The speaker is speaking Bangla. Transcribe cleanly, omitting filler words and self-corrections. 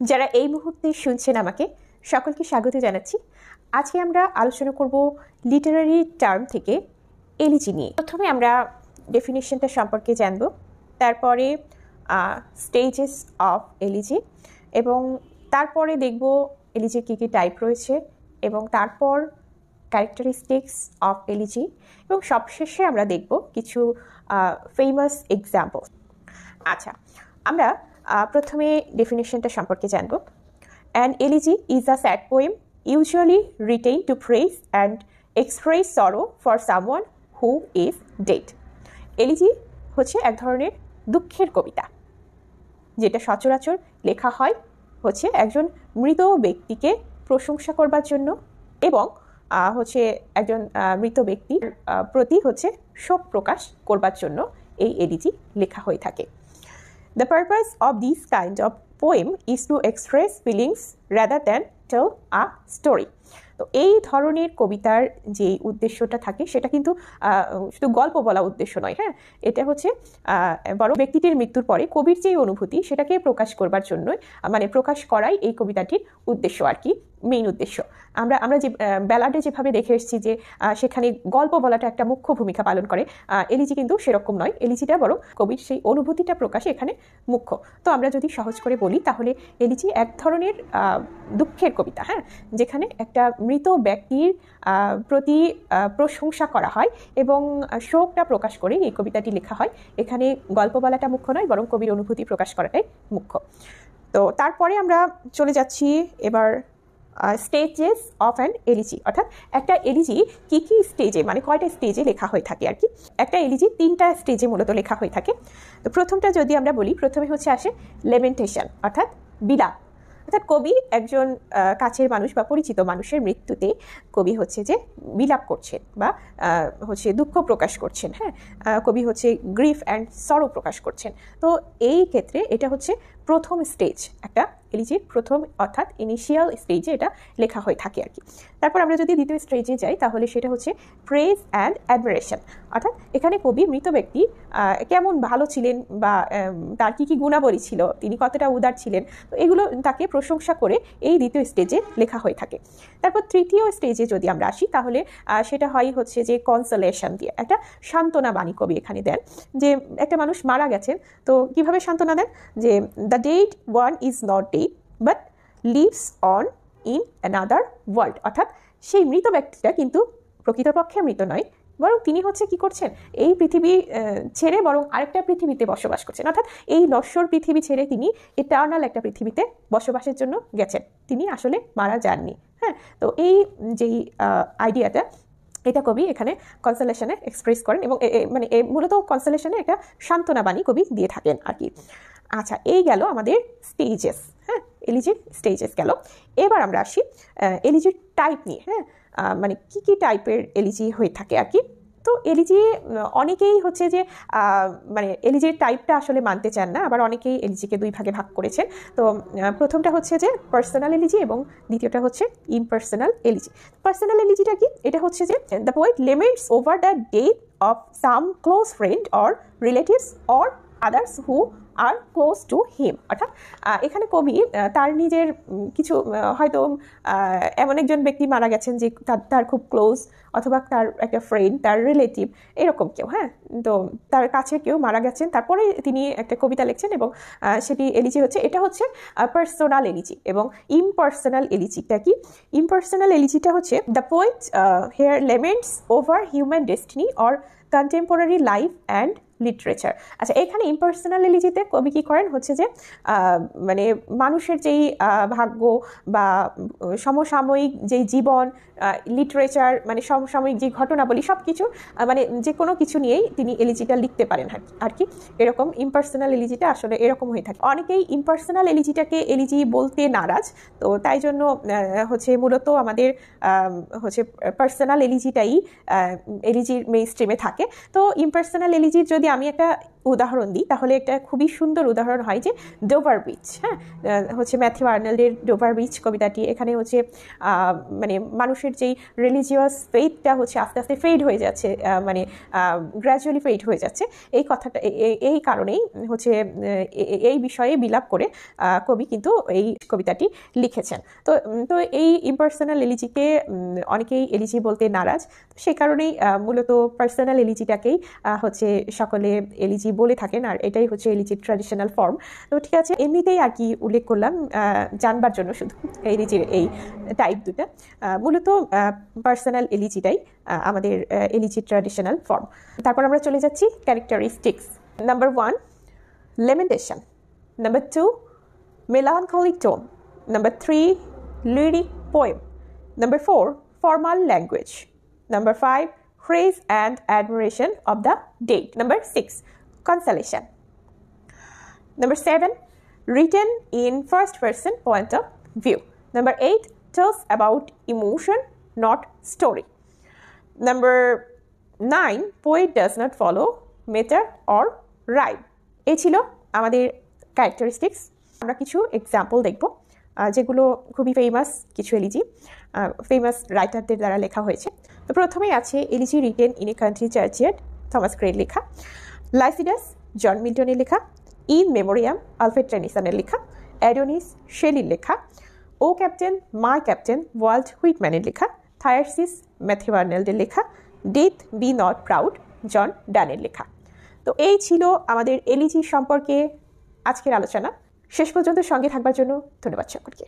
যারা এই মুহূর্তে শুনছেন আমাকে সকলকে স্বাগত জানাচ্ছি। আজকে আমরা আলোচনা করব লিটারারি টার্ম থেকে এলিজি নিয়ে। প্রথমে আমরা ডেফিনিশনটা সম্পর্কে জানব, তারপরে স্টেজেস অফ এলিজি, এবং তারপরে দেখব এলিজির কী কী টাইপ রয়েছে, এবং তারপর ক্যারেক্টারিস্টিক্স অফ এলিজি, এবং সবশেষে আমরা দেখব কিছু ফেমাস এক্সাম্পল। আচ্ছা, আমরা প্রথমে ডেফিনেশনটা সম্পর্কে জানব। An elegy is a sad poem usually written to praise and express sorrow for someone who is dead. Elegy হচ্ছে এক ধরনের দুঃখের কবিতা, যেটা সচরাচর লেখা হয় হচ্ছে একজন মৃত ব্যক্তিকে প্রশংসা করবার জন্য, এবং হচ্ছে একজন মৃত ব্যক্তির প্রতি হচ্ছে শোক প্রকাশ করবার জন্য এই এলিজি লেখা হয়ে থাকে। The purpose of this kind of poem is to express feelings rather than tell a story. তো এই ধরনের কবিতার যে উদ্দেশ্যটা থাকে সেটা কিন্তু শুধু গল্প বলা উদ্দেশ্য নয়, হ্যাঁ, এটা হচ্ছে বরং ব্যক্তিটির মৃত্যুর পরে কবির যে অনুভূতি সেটাকে প্রকাশ করবার জন্য, মানে প্রকাশ করাই এই কবিতাটির উদ্দেশ্য আর কি, মেইন উদ্দেশ্য। আমরা যে ব্যালাডে যেভাবে দেখে এসেছি যে সেখানে গল্প বলাটা একটা মুখ্য ভূমিকা পালন করে, এলিজি কিন্তু সেরকম নয়। এলিজিটা বরং কবির সেই অনুভূতিটা প্রকাশে এখানে মুখ্য। তো আমরা যদি সহজ করে বলি তাহলে এলিজি এক ধরনের দুঃখের কবিতা, হ্যাঁ, যেখানে একটা মৃত ব্যক্তির প্রতি প্রশংসা করা হয় এবং শোকটা প্রকাশ করে এই কবিতাটি লেখা হয়। এখানে গল্প বলাটা মুখ্য নয়, বরং কবির অনুভূতি প্রকাশ করাটাই মুখ্য। তো তারপরে আমরা চলে যাচ্ছি এবার স্টেজেস অফ অ্যান এলিজি, অর্থাৎ একটা এলিজি কী কী স্টেজে, মানে কয়টা স্টেজে লেখা হয়ে থাকে আর কি। একটা এলিজি 3টা স্টেজে মূলত লেখা হয়ে থাকে। তো প্রথমটা যদি আমরা বলি, প্রথমে হচ্ছে আসে লেমেন্টেশন, অর্থাৎ বিলাপ। অর্থাৎ কবি একজন কাছের মানুষ বা পরিচিত মানুষের মৃত্যুতে কবি হচ্ছে যে বিলাপ করছেন বা হচ্ছে দুঃখ প্রকাশ করছেন, হ্যাঁ, কবি হচ্ছে গ্রিফ অ্যান্ড সরো প্রকাশ করছেন। তো এই ক্ষেত্রে এটা হচ্ছে প্রথম স্টেজ, একটা এলিজির প্রথম অর্থাৎ ইনিশিয়াল স্টেজে এটা লেখা হয়ে থাকে আর কি। তারপর আমরা যদি দ্বিতীয় স্টেজে যাই তাহলে সেটা হচ্ছে প্রেজ অ্যান্ড অ্যাডমিরেশন, অর্থাৎ এখানে কবি মৃত ব্যক্তি কেমন ভালো ছিলেন বা তার কী কী গুণাবলী ছিল, তিনি কতটা উদার ছিলেন, তো এগুলো তাকে প্রশংসা করে এই দ্বিতীয় স্টেজে লেখা হয়ে থাকে। তারপর তৃতীয় স্টেজে যদি আমরা আসি তাহলে সেটা হয় হচ্ছে যে কনসোলেশন দিয়ে, একটা সান্ত্বনা বাণী কবি এখানে দেন, যে একটা মানুষ মারা গেছেন, তো কিভাবে সান্ত্বনা দেন, যে the dead one is not dead but leaves on in another world, অর্থাৎ সেই মৃত ব্যক্তিটা কিন্তু প্রকৃতপক্ষে মৃত নয়, বরং তিনি হচ্ছে কি করছেন, এই পৃথিবী ছেড়ে বরং আরেকটা পৃথিবীতে বসবাস করছেন, অর্থাৎ এই নশ্বর পৃথিবী ছেড়ে তিনি ইটার্নাল একটা পৃথিবীতে বসবাসের জন্য গেছেন, তিনি আসলে মারা যাননি। হ্যাঁ, তো এই যেই আইডিয়াটা, এটা কবি এখানে কনসোলেশনে এক্সপ্রেস করেন, এবং মানে মূলত কনসোলেশনে একটা সান্ত্বনা বাণী কবি দিয়ে থাকেন আর কি। আচ্ছা, এই গেল আমাদের স্টেজেস, হ্যাঁ, এলিজির স্টেজেস গেল। এবার আমরা আসি এলিজির টাইপ নিয়ে, হ্যাঁ, মানে কি কি টাইপের এলিজি হয়ে থাকে আর কি। তো এলিজি অনেকেই হচ্ছে যে মানে এলিজির টাইপটা আসলে মানতে চান না, আবার অনেকেই এলিজিকে 2 ভাগে ভাগ করেছেন। তো প্রথমটা হচ্ছে যে পার্সোনাল এলিজি এবং দ্বিতীয়টা হচ্ছে ইমপার্সোনাল এলিজি। পার্সোনাল এলিজিটা কি, এটা হচ্ছে যে the poet laments over the death of some close friend or relatives or others who are close to him, অর্থাৎ এখানে কবি তার নিজের কিছু হয়তো এমন একজন ব্যক্তি মারা গেছেন যে তার খুব ক্লোজ, অথবা তার একটা ফ্রেন্ড, তার রিলেটিভ, এরকম কেউ, হ্যাঁ, তো তার কাছে কেউ মারা গেছেন, তারপরে তিনি একটা কবিতা লিখছেন এবং সেটি এলিজি হচ্ছে, এটা হচ্ছে পার্সোনাল এলিজি। এবং ইমপার্সোনাল এলিজিটা কি, ইমপার্সোনাল এলিজিটা হচ্ছে the poet here laments over human destiny or contemporary life and literature. আচ্ছা, এখানে ইমপার্সোনাল এলিজিতে কবি কী করেন হচ্ছে যে মানে মানুষের যেই ভাগ্য বা সমসাময়িক যেই জীবন, লিটারেচার মানে সমসাময়িক যে ঘটনাবলী, সব কিছু মানে যে কোনো কিছু নিয়েই তিনি এলিজিটা লিখতে পারেন আর কি। এরকম ইমপার্সোনাল এলিজিটা আসলে এরকম হয়ে থাকে। অনেকেই ইমপার্সোনাল এলিজিটাকে এলিজি বলতে নারাজ, তো তাই জন্য হচ্ছে মূলত আমাদের হচ্ছে পার্সোনাল এলিজিটাই এলিজির মেইন স্ট্রিমে থাকে। তো ইমপার্সোনাল এলিজির যদি আমি একটা উদাহরণ দিই তাহলে একটা খুবই সুন্দর উদাহরণ হয় যে ডোভার বিচ। হ্যাঁ, হচ্ছে ম্যাথিউ আর্নল্ডের ডোভার বিচ কবিতাটি। এখানে হচ্ছে মানে মানুষের যেই রিলিজিয়াস ফেইথটা হচ্ছে আস্তে আস্তে ফেড হয়ে যাচ্ছে, মানে গ্র্যাজুয়ালি ফেড হয়ে যাচ্ছে। এই কথাটা এই কারণেই হচ্ছে এই বিষয়ে বিলাপ করে কবি কিন্তু এই কবিতাটি লিখেছেন। তো তো এই ইম্পার্সোনাল এলিজিকে অনেকেই এলিজি বলতে নারাজ, সে কারণেই মূলত পার্সোনাল এলিজিটাকেই হচ্ছে সকলে এলিজি বলে থাকেন, আর এটাই হচ্ছে এলিজির ট্র্যাডিশনাল ফর্ম। তো ঠিক আছে, এমনিতেই আর কি উল্লেখ করলাম জানবার জন্য শুধু এলিজির এই টাইপ দুটা। মূলত পার্সোনাল এলিজিটাই আমাদের এলিজির ট্র্যাডিশনাল ফর্ম। তারপর আমরা চলে যাচ্ছি characteristics. Number 1, লেমেন্টেশন। Number 2, melancholic tone. Number 3, lyric poem. Number 4, formal language. Number 5, praise and admiration of the date. Number 6, consolation. Number 7, written in first person point of view. Number 8, tells about emotion, not story. Number 9, poet does not follow meter or rhyme. এই ছিল আমাদের ক্যারেক্টারিস্টিক্স। আমরা কিছু এক্সাম্পল দেখব যেগুলো খুবই ফেমাস কিছু এলিজি, ফেমাস রাইটারদের দ্বারা লেখা হয়েছে। তো প্রথমেই আছে elegy written in a country churchyard, Thomas ক্রের লেখা। লাইসিডাস, জন মিল্টনের লেখা। ইন মেমোরিয়াম, আলফ্রেড টেনিসনের লেখা। অ্যাডোনিস, শেলির লেখা। ও ক্যাপ্টেন, মাই ক্যাপ্টেন, ওয়াল্ট হুইটম্যানের লেখা। থায়ারসিস, ম্যাথিউ আর্নল্ডের লেখা। ডেথ বি নট প্রাউড, জন ডানের লেখা। তো এই ছিল আমাদের এলিজি সম্পর্কে আজকের আলোচনা। শেষ পর্যন্ত সঙ্গে থাকবার জন্য ধন্যবাদ সকলকে।